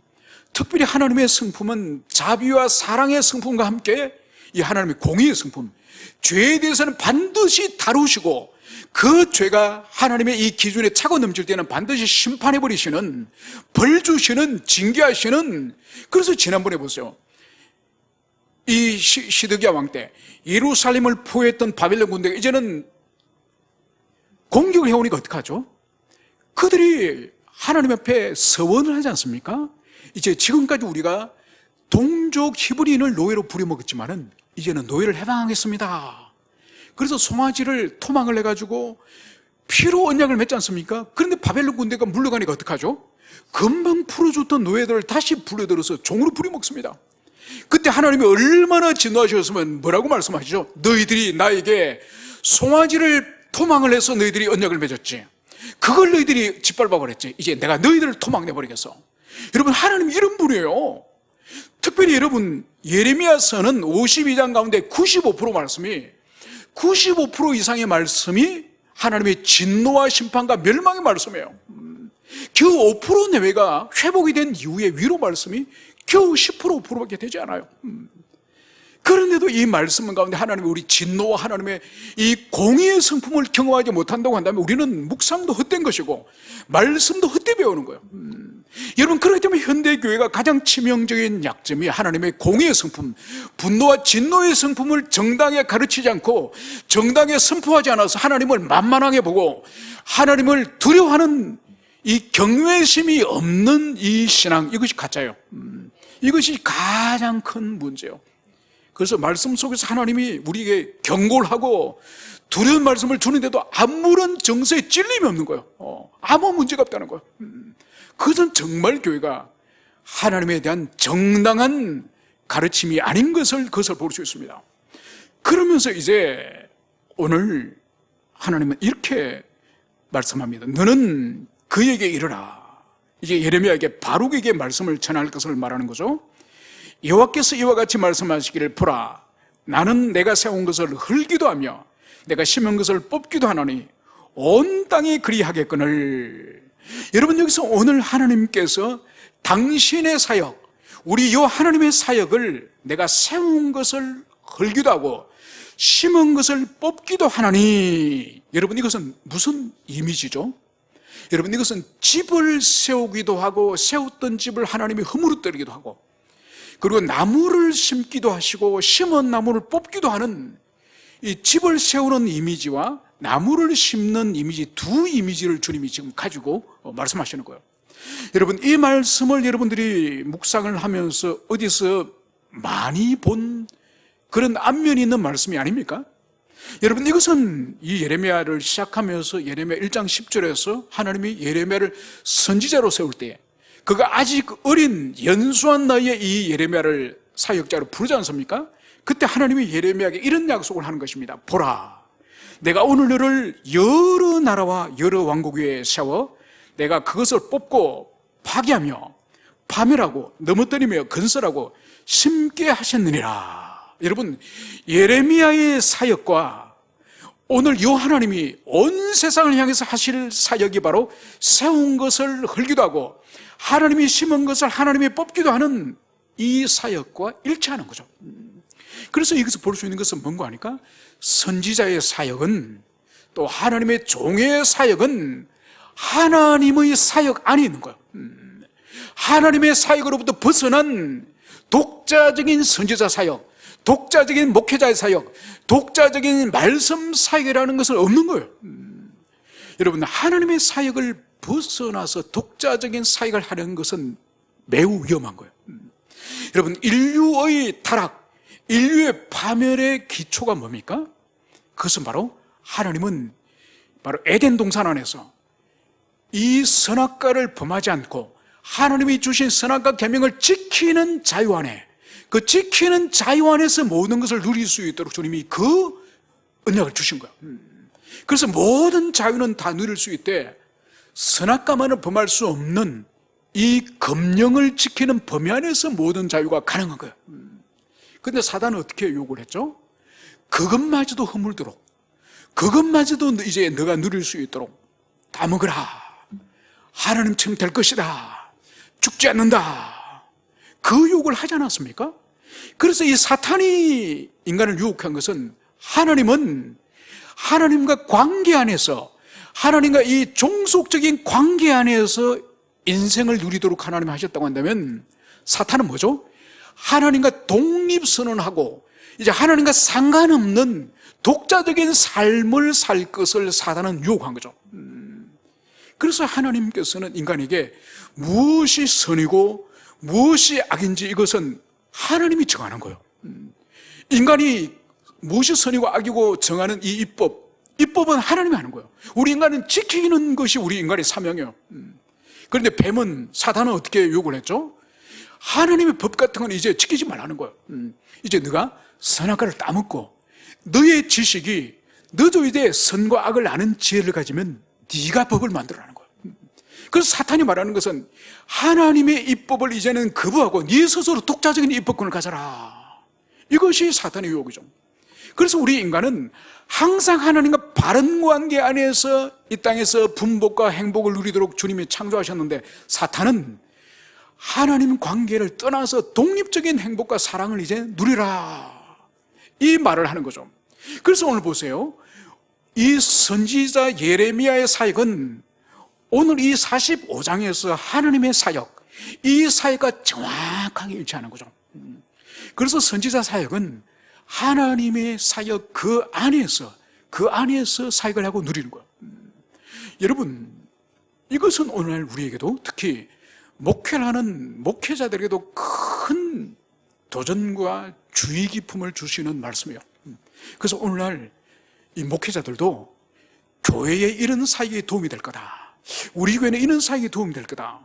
특별히 하나님의 성품은 자비와 사랑의 성품과 함께 이 하나님의 공의의 성품, 죄에 대해서는 반드시 다루시고 그 죄가 하나님의 이 기준에 차고 넘칠 때는 반드시 심판해버리시는, 벌 주시는, 징계하시는. 그래서 지난번에 보세요. 이 시드기야 왕 때 예루살렘을 포위했던 바벨론 군대가 이제는 공격을 해오니까 어떡하죠? 그들이 하나님 앞에 서원을 하지 않습니까? 이제 지금까지 우리가 동족 히브리인을 노예로 부려먹었지만은 이제는 노예를 해방하겠습니다. 그래서 송아지를 토막을 해가지고 피로 언약을 맺지 않습니까? 그런데 바벨론 군대가 물러가니까 어떡하죠? 금방 풀어줬던 노예들을 다시 불러들여서 종으로 부려먹습니다. 그때 하나님이 얼마나 진노하셨으면 뭐라고 말씀하시죠? 너희들이 나에게 송아지를 토막을 해서 너희들이 언약을 맺었지. 그걸 너희들이 짓밟아 버렸지. 이제 내가 너희들을 토막 내버리겠어. 여러분, 하나님이 이런 분이에요. 특별히 여러분, 예레미야서는 52장 가운데 95% 이상의 말씀이 하나님의 진노와 심판과 멸망의 말씀이에요. 그 5% 내외가 회복이 된 이후에 위로 말씀이 겨우 10%, 5%밖에 되지 않아요. 그런데도 이 말씀 가운데 하나님의 우리 진노와 하나님의 이 공의의 성품을 경험하지 못한다고 한다면 우리는 묵상도 헛된 것이고 말씀도 헛되이 배우는 거예요. 여러분, 그렇기 때문에 현대교회가 가장 치명적인 약점이 하나님의 공의의 성품, 분노와 진노의 성품을 정당하게 가르치지 않고 정당하게 선포하지 않아서 하나님을 만만하게 보고 하나님을 두려워하는 이 경외심이 없는 이 신앙, 이것이 가짜예요. 이것이 가장 큰 문제예요. 그래서 말씀 속에서 하나님이 우리에게 경고를 하고 두려운 말씀을 주는데도 아무런 정서에 찔림이 없는 거예요. 아무 문제가 없다는 거예요. 그것은 정말 교회가 하나님에 대한 정당한 가르침이 아닌 그것을 볼 수 있습니다. 그러면서 이제 오늘 하나님은 이렇게 말씀합니다. 너는 그에게 이르라. 이제 예레미야에게 바룩에게 말씀을 전할 것을 말하는 거죠. 여호와께서 이와 같이 말씀하시기를, 보라, 나는 내가 세운 것을 헐기도 하며 내가 심은 것을 뽑기도 하노니 온 땅이 그리하겠거늘. 여러분, 여기서 오늘 하나님께서 당신의 사역, 우리 이 하나님의 사역을 내가 세운 것을 헐기도 하고 심은 것을 뽑기도 하나니. 여러분, 이것은 무슨 이미지죠? 여러분, 이것은 집을 세우기도 하고 세웠던 집을 하나님이 허물어뜨리기도 하고 그리고 나무를 심기도 하시고 심은 나무를 뽑기도 하는 이 집을 세우는 이미지와 나무를 심는 이미지, 두 이미지를 주님이 지금 가지고 말씀하시는 거예요. 여러분, 이 말씀을 여러분들이 묵상을 하면서 어디서 많이 본 그런 안면이 있는 말씀이 아닙니까? 여러분, 이것은 이 예레미야를 시작하면서 예레미야 1장 10절에서 하나님이 예레미야를 선지자로 세울 때, 그가 아직 어린 연수한 나이에 이 예레미야를 사역자로 부르지 않습니까? 그때 하나님이 예레미야에게 이런 약속을 하는 것입니다. 보라, 내가 오늘 너를 여러 나라와 여러 왕국 위에 세워 내가 그것을 뽑고 파괴하며 파멸하고 넘어뜨리며 건설하고 심게 하셨느니라. 여러분, 예레미야의 사역과 오늘 요 하나님이 온 세상을 향해서 하실 사역이 바로 세운 것을 헐기도 하고 하나님이 심은 것을 하나님이 뽑기도 하는 이 사역과 일치하는 거죠. 그래서 여기서 볼 수 있는 것은 뭔가 하니까 선지자의 사역은, 또 하나님의 종의 사역은 하나님의 사역 안에 있는 거예요. 하나님의 사역으로부터 벗어난 독자적인 선지자 사역, 독자적인 목회자의 사역, 독자적인 말씀 사역이라는 것은 없는 거예요. 여러분, 하나님의 사역을 벗어나서 독자적인 사역을 하는 것은 매우 위험한 거예요. 여러분, 인류의 타락, 인류의 파멸의 기초가 뭡니까? 그것은 바로 하나님은 바로 에덴 동산 안에서 이 선악과를 범하지 않고 하나님이 주신 선악과 계명을 지키는 자유 안에, 그 지키는 자유 안에서 모든 것을 누릴 수 있도록 주님이 그 언약을 주신 거예요. 그래서 모든 자유는 다 누릴 수 있대 선악과만을 범할 수 없는 이 검령을 지키는 범위 안에서 모든 자유가 가능한 거예요. 그런데 사단은 어떻게 요구를 했죠? 그것마저도 허물도록, 그것마저도 이제 너가 누릴 수 있도록 다 먹으라, 하나님처럼 될 것이다, 죽지 않는다, 그 유혹을 하지 않았습니까? 그래서 이 사탄이 인간을 유혹한 것은 하나님은 하나님과 관계 안에서, 하나님과 이 종속적인 관계 안에서 인생을 누리도록 하나님이 하셨다고 한다면, 사탄은 뭐죠? 하나님과 독립선언하고 이제 하나님과 상관없는 독자적인 삶을 살 것을 사단은 유혹한 거죠. 그래서 하나님께서는 인간에게 무엇이 선이고 무엇이 악인지 이것은 하나님이 정하는 거예요. 인간이 무엇이 선이고 악이고 정하는 이 입법은 하나님이 하는 거예요. 우리 인간은 지키는 것이 우리 인간의 사명이에요. 그런데 뱀은, 사단은 어떻게 요구를 했죠? 하나님의 법 같은 건 이제 지키지 말라는 거예요. 이제 네가 선악과를 따먹고 너의 지식이, 너도 이제 선과 악을 아는 지혜를 가지면 네가 법을 만들어라는 거예요. 그래서 사탄이 말하는 것은 하나님의 입법을 이제는 거부하고 네 스스로 독자적인 입법권을 가져라. 이것이 사탄의 유혹이죠. 그래서 우리 인간은 항상 하나님과 바른 관계 안에서 이 땅에서 분복과 행복을 누리도록 주님이 창조하셨는데, 사탄은 하나님 관계를 떠나서 독립적인 행복과 사랑을 이제 누리라, 이 말을 하는 거죠. 그래서 오늘 보세요. 이 선지자 예레미야의 사역은 오늘 이 45장에서 하나님의 사역, 이 사역과 정확하게 일치하는 거죠. 그래서 선지자 사역은 하나님의 사역 그 안에서 사역을 하고 누리는 거예요. 여러분, 이것은 오늘 우리에게도, 특히 목회를 하는 목회자들에게도 큰 도전과 주의 깊음을 주시는 말씀이에요. 그래서 오늘날 이 목회자들도 교회에 이런 사역이 도움이 될 거다, 우리 교회는 이런 사역이 도움이 될 거다,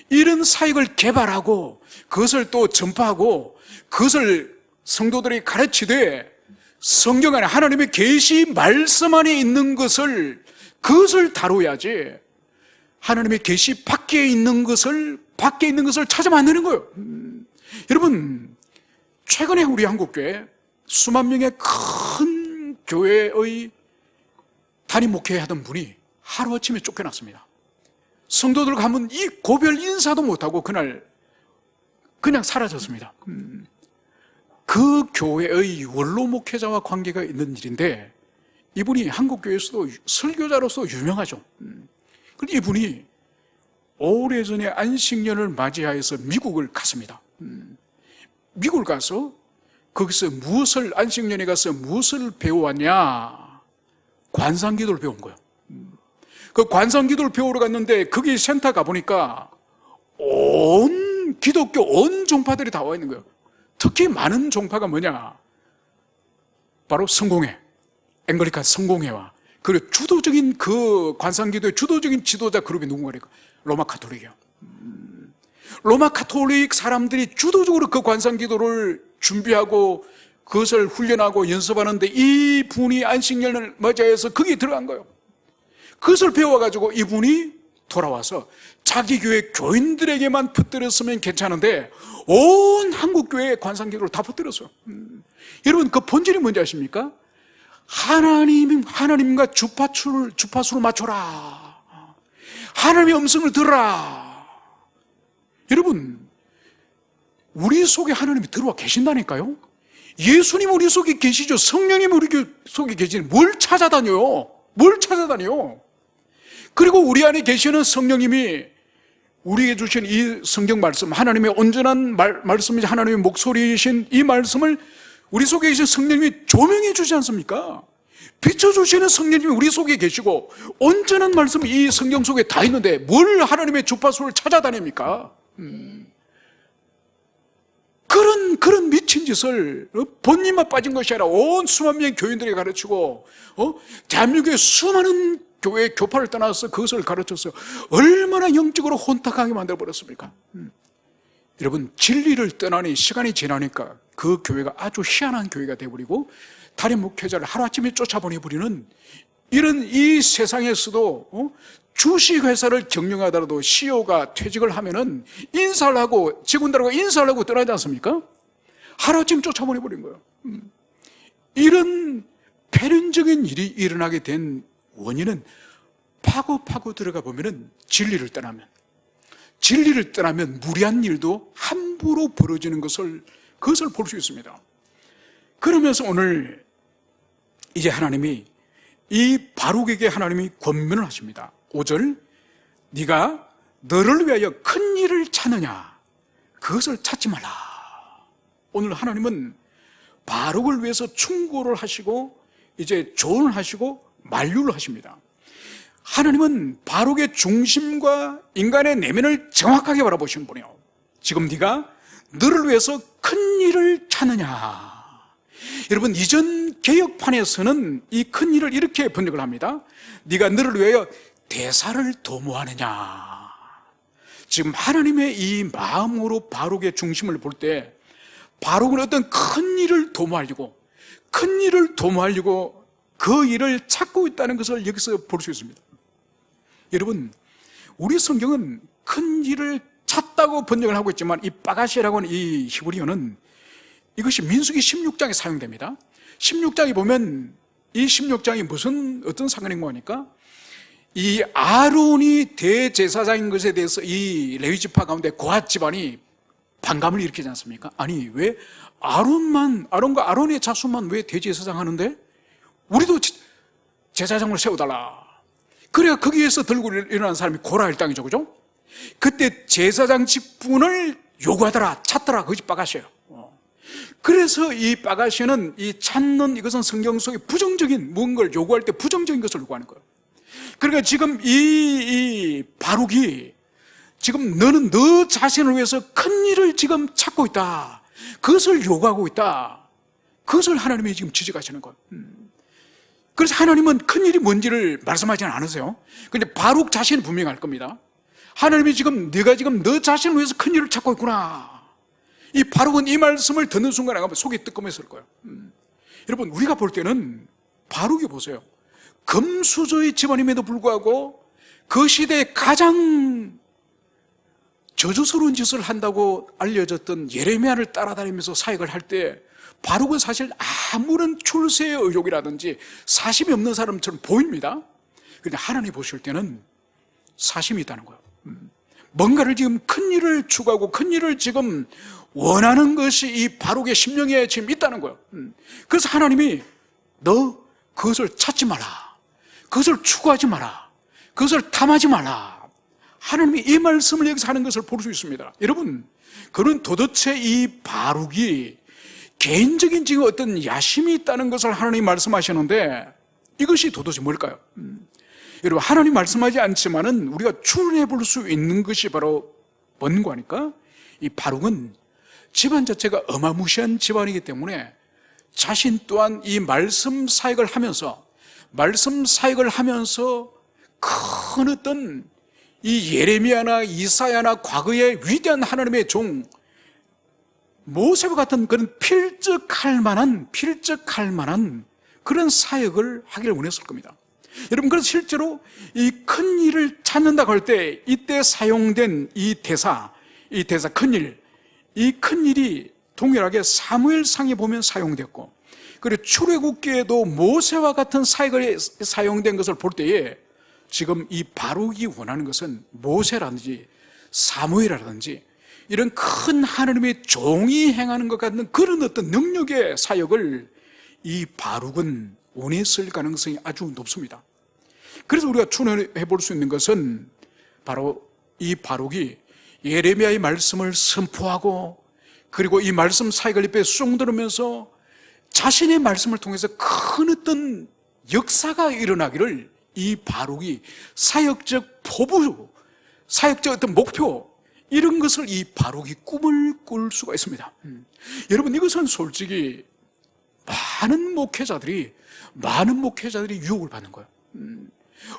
이런 사역을 개발하고 그것을 또 전파하고 그것을 성도들이 가르치되, 성경 안에 하나님의 계시 말씀 안에 있는 것을, 그것을 다뤄야지 하나님의 계시 밖에 있는 것을 찾으면 안 되는 거예요. 여러분, 최근에 우리 한국교회 수만 명의 큰 교회의 담임 목회하던 분이 하루아침에 쫓겨났습니다. 성도들 가면 이 고별 인사도 못하고 그날 그냥 사라졌습니다. 그 교회의 원로 목회자와 관계가 있는 일인데, 이분이 한국교회에서도 설교자로서 유명하죠. 그런데 이분이 오래전에 안식년을 맞이하여서 미국을 갔습니다. 미국을 가서 거기서 안식년에 가서 무엇을 배워왔냐? 관상기도를 배운 거예요. 그 관상기도를 배우러 갔는데 거기 센터 가보니까 온 기독교 온 종파들이 다 와 있는 거예요. 특히 많은 종파가 뭐냐? 바로 성공회, 앵글리칸 성공회와 그리고 주도적인 그 관상기도의 주도적인 지도자 그룹이 누군가니까 로마 카톨릭이요. 로마 카톨릭 사람들이 주도적으로 그 관상기도를 준비하고 그것을 훈련하고 연습하는데 이 분이 안식년을 맞이해서 거기에 들어간 거예요. 그것을 배워가지고 이분이 돌아와서 자기 교회 교인들에게만 퍼뜨렸으면 괜찮은데 온 한국교회의 관상기도를 다 퍼뜨렸어요. 여러분 그 본질이 뭔지 아십니까? 하나님과 주파수를 맞춰라. 하나님의 음성을 들어라. 여러분 우리 속에 하나님이 들어와 계신다니까요. 예수님 우리 속에 계시죠. 성령님 우리 속에 계시는 뭘 찾아다녀요? 뭘 찾아다녀요? 그리고 우리 안에 계시는 성령님이 우리에게 주신 이 성경 말씀, 하나님의 온전한 말씀이지 하나님의 목소리이신 이 말씀을 우리 속에 계신 성령님이 조명해 주지 않습니까? 비춰주시는 성령님이 우리 속에 계시고 온전한 말씀이 이 성경 속에 다 있는데 뭘 하나님의 주파수를 찾아다닙니까? 그런 미친 짓을 본인만 빠진 것이 아니라 온 수만 명의 교인들에게 가르치고 대한민국의 수많은 교회 교파를 떠나서 그것을 가르쳤어요. 얼마나 영적으로 혼탁하게 만들어버렸습니까? 여러분 진리를 떠나니 시간이 지나니까 그 교회가 아주 희한한 교회가 되어버리고 다른 목회자를 하루아침에 쫓아보내버리는 이런 이 세상에서도 주식회사를 경영하더라도 CEO가 퇴직을 하면은 인사를 하고 직원들하고 인사를 하고 떠나지 않습니까? 하루아침 쫓아보내버린 거예요. 이런 폐륜적인 일이 일어나게 된 원인은 파고 들어가 보면은 진리를 떠나면 무리한 일도 함부로 벌어지는 그것을 볼 수 있습니다. 그러면서 오늘 이제 하나님이 이 바룩에게 하나님이 권면을 하십니다. 5절 네가 너를 위하여 큰 일을 찾느냐 그것을 찾지 말라. 오늘 하나님은 바룩을 위해서 충고를 하시고 이제 조언을 하시고 만류를 하십니다. 하나님은 바룩의 중심과 인간의 내면을 정확하게 바라보시는 분이에요. 지금 네가 너를 위해서 큰 일을 찾느냐. 여러분 이전 개혁판에서는 이 큰 일을 이렇게 번역을 합니다. 네가 너를 위하여 대사를 도모하느냐. 지금 하나님의 이 마음으로 바룩의 중심을 볼 때 바룩은 어떤 큰 일을 도모하려고 그 일을 찾고 있다는 것을 여기서 볼 수 있습니다. 여러분 우리 성경은 큰 일을 찾다고 번역을 하고 있지만 이 빠가시라고 하는 이 히브리어는 이것이 민수기 16장에 사용됩니다. 16장에 보면 이 16장이 어떤 상관인 거니까 이 아론이 대제사장인 것에 대해서 이 레위지파 가운데 고핫 집안이 반감을 일으키지 않습니까? 아니 왜 아론과 아론의 자손만 왜 대제사장 하는데 우리도 제사장을 세워달라. 그래야 거기에서 들고 일어난 사람이 고라 일당이죠, 그죠? 그때 제사장 직분을 요구하더라, 찾더라, 그것이 빠가시예요. 그래서 이 빠가시는 이 찾는 이것은 성경 속에 부정적인 무언가를 요구할 때 부정적인 것을 요구하는 거예요. 그러니까 지금 이 바룩이 지금 너는 너 자신을 위해서 큰 일을 지금 찾고 있다. 그것을 요구하고 있다. 그것을 하나님이 지금 지적하시는 거예요. 그래서 하나님은 큰 일이 뭔지를 말씀하지는 않으세요. 그런데 바룩 자신은 분명히 알 겁니다. 하나님이 지금 네가 지금 너 자신을 위해서 큰 일을 찾고 있구나. 이 바룩은 이 말씀을 듣는 순간에 아마 속이 뜨끔했을 거예요. 여러분 우리가 볼 때는 바룩이 보세요. 금수저의 집안임에도 불구하고 그 시대에 가장 저주스러운 짓을 한다고 알려졌던 예레미야를 따라다니면서 사역을 할 때 바룩은 사실 아무런 출세의 의욕이라든지 사심이 없는 사람처럼 보입니다. 그런데 하나님 보실 때는 사심이 있다는 거예요. 뭔가를 지금 큰 일을 추구하고 큰 일을 지금 원하는 것이 이 바룩의 심령에 지금 있다는 거예요. 그래서 하나님이 너 그것을 찾지 마라. 그것을 추구하지 마라. 그것을 탐하지 마라. 하나님이 이 말씀을 여기서 하는 것을 볼 수 있습니다. 여러분, 그는 도대체 이 바룩이 개인적인 지금 어떤 야심이 있다는 것을 하나님 말씀하시는데 이것이 도대체 뭘까요? 여러분, 하나님 말씀하지 않지만은 우리가 추론해 볼 수 있는 것이 바로 뭔고 하니까, 이 바룩은 집안 자체가 어마무시한 집안이기 때문에 자신 또한 이 말씀 사역을 하면서 큰 어떤 이 예레미야나 이사야나 과거의 위대한 하나님의 종 모세와 같은 그런 필적할 만한 그런 사역을 하기를 원했을 겁니다. 여러분, 그래서 실제로 이 큰 일을 찾는다고 할 때 이때 사용된 이 대사 큰 일이 동일하게 사무엘상에 보면 사용됐고, 그리고 출애굽기에도 모세와 같은 사역에 사용된 것을 볼 때에 지금 이 바룩이 원하는 것은 모세라든지 사무엘이라든지 이런 큰 하나님의 종이 행하는 것 같은 그런 어떤 능력의 사역을 이 바룩은 원했을 가능성이 아주 높습니다. 그래서 우리가 추론해 볼 수 있는 것은 바로 이 바룩이 예레미야의 말씀을 선포하고, 그리고 이 말씀 사역을 입에 쑥 들으면서 자신의 말씀을 통해서 큰 어떤 역사가 일어나기를 이 바룩이 사역적 포부, 사역적 어떤 목표, 이런 것을 이 바룩이 꿈을 꿀 수가 있습니다. 여러분, 이것은 솔직히 많은 목회자들이 유혹을 받는 거예요.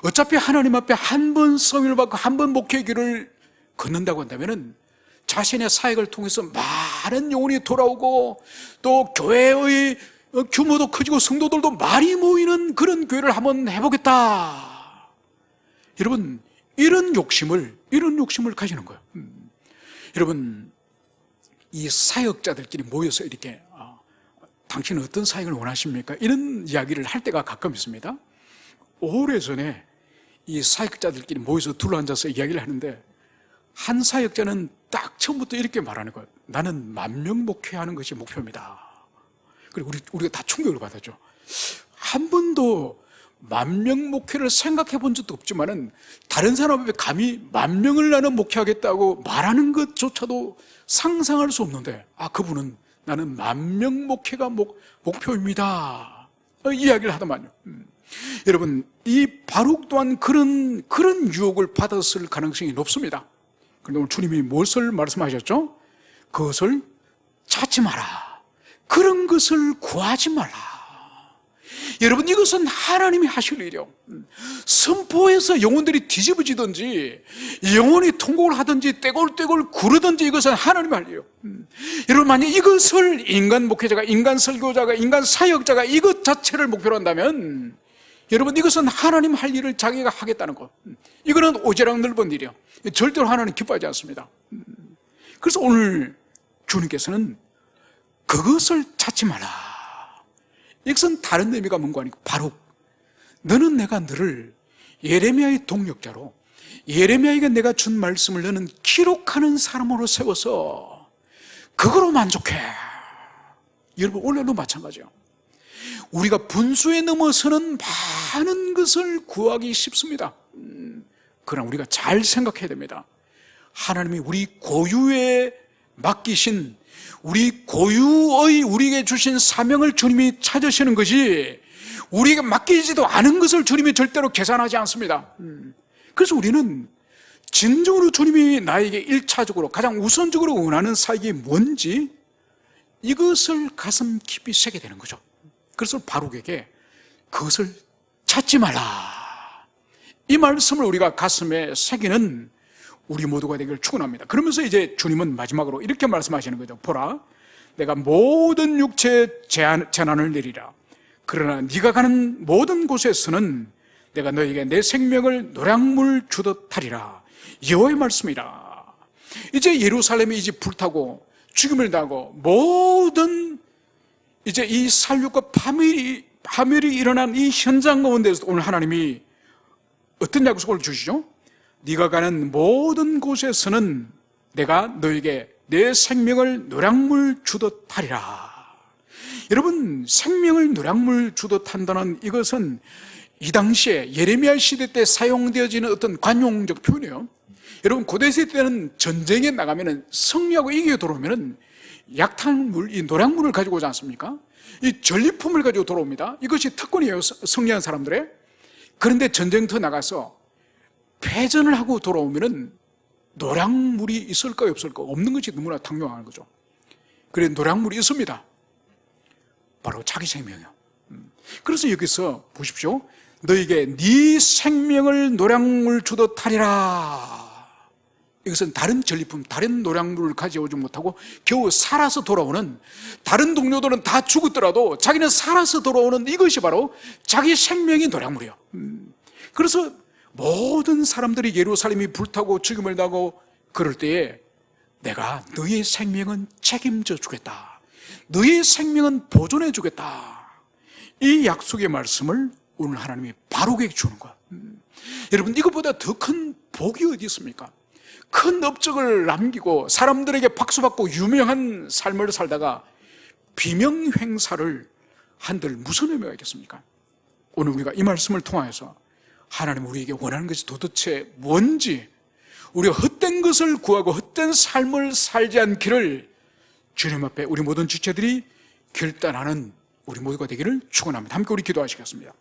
어차피 하나님 앞에 한 번 성의를 받고 한 번 목회의 길을 걷는다고 한다면은 자신의 사역을 통해서 많은 영혼이 돌아오고, 또 교회의 규모도 커지고 성도들도 많이 모이는 그런 교회를 한번 해보겠다. 여러분, 이런 욕심을 가지는 거예요. 여러분, 이 사역자들끼리 모여서 이렇게 당신은 어떤 사역을 원하십니까? 이런 이야기를 할 때가 가끔 있습니다. 오래전에 이 사역자들끼리 모여서 둘러앉아서 이야기를 하는데, 한 사역자는 딱 처음부터 이렇게 말하는 거예요. 나는 10,000명 목회하는 것이 목표입니다. 그리고 우리가 다 충격을 받았죠. 한 번도 10,000명 목회를 생각해 본 적도 없지만은 다른 사람 앞에 감히 10,000명을 나는 목회하겠다고 말하는 것조차도 상상할 수 없는데, 그분은 나는 10,000명 목회가 목표입니다. 이야기를 하더만요. 여러분, 이 바룩 또한 그런 유혹을 받았을 가능성이 높습니다. 그런데 오늘 주님이 무엇을 말씀하셨죠? 그것을 찾지 마라. 그런 것을 구하지 말라. 여러분, 이것은 하나님이 하실 일이요. 선포해서 영혼들이 뒤집어지든지 영혼이 통곡을 하든지 떼골떼골 구르든지 이것은 하나님이 할 일이요. 여러분, 만약 이것을 인간 목회자가, 인간 설교자가, 인간 사역자가 이것 자체를 목표로 한다면, 여러분, 이것은 하나님 할 일을 자기가 하겠다는 것, 이거는 오지랖 넓은 일이요. 절대로 하나님 기뻐하지 않습니다. 그래서 오늘 주님께서는 그것을 찾지 마라. 이것은 다른 의미가 뭔가 하니까, 바룩, 너는 내가 너를 예레미야의 동력자로, 예레미야에게 내가 준 말씀을 너는 기록하는 사람으로 세워서 그거로 만족해. 여러분, 오늘도 마찬가지예요. 우리가 분수에 넘어서는 많은 것을 구하기 쉽습니다. 그러나 우리가 잘 생각해야 됩니다. 하나님이 우리 고유에 맡기신, 우리 고유의 우리에게 주신 사명을 주님이 찾으시는 것이 우리에게 맡기지도 않은 것을 주님이 절대로 계산하지 않습니다. 그래서 우리는 진정으로 주님이 나에게 1차적으로 가장 우선적으로 원하는 사역이 뭔지 이것을 가슴 깊이 새게 되는 거죠. 그래서 바룩에게 그것을 찾지 말라, 이 말씀을 우리가 가슴에 새기는 우리 모두가 되기를 축원합니다. 그러면서 이제 주님은 마지막으로 이렇게 말씀하시는 거죠. 보라, 내가 모든 육체에 재난을 내리라. 그러나 네가 가는 모든 곳에서는 내가 너에게 내 생명을 노량물 주듯 하리라. 여호와의 말씀이라. 이제 예루살렘이 이제 불타고 죽임을 당하고 모든 이제 이 살육과 파멸이 일어난 이 현장 가운데서 오늘 하나님이 어떤 약속을 주시죠? 네가 가는 모든 곳에서는 내가 너에게 내 생명을 노량물 주듯 하리라. 여러분, 생명을 노량물 주듯 한다는 이것은 이 당시에 예레미야 시대 때 사용되어지는 어떤 관용적 표현이에요. 여러분, 고대 시대 때는 전쟁에 나가면 승리하고 이기고 들어오면 약탕물, 이 노량물을 가지고 오지 않습니까? 이 전리품을 가지고 돌아옵니다. 이것이 특권이에요, 승리한 사람들의. 그런데 전쟁터 나가서 패전을 하고 돌아오면은 노량물이 있을까 없을까? 없는 것이 너무나 당연한 거죠. 그래, 노량물이 있습니다. 바로 자기 생명이요. 그래서 여기서 보십시오. 너에게 네 생명을 노량물 주듯 하리라. 이것은 다른 전리품, 다른 노량물을 가져오지 못하고 겨우 살아서 돌아오는, 다른 동료들은 다 죽었더라도 자기는 살아서 돌아오는 이것이 바로 자기 생명이 노량물이에요. 그래서 모든 사람들이 예루살렘이 불타고 죽임을 당하고 그럴 때에 내가 너의 생명은 책임져 주겠다, 너의 생명은 보존해 주겠다, 이 약속의 말씀을 오늘 하나님이 바룩에게 주는 거야. 여러분, 이것보다 더 큰 복이 어디 있습니까? 큰 업적을 남기고 사람들에게 박수받고 유명한 삶을 살다가 비명행사를 한들 무슨 의미가 있겠습니까? 오늘 우리가 이 말씀을 통하여서 하나님 우리에게 원하는 것이 도대체 뭔지, 우리가 헛된 것을 구하고 헛된 삶을 살지 않기를 주님 앞에 우리 모든 지체들이 결단하는 우리 모두가 되기를 축원합니다. 함께 우리 기도하시겠습니다.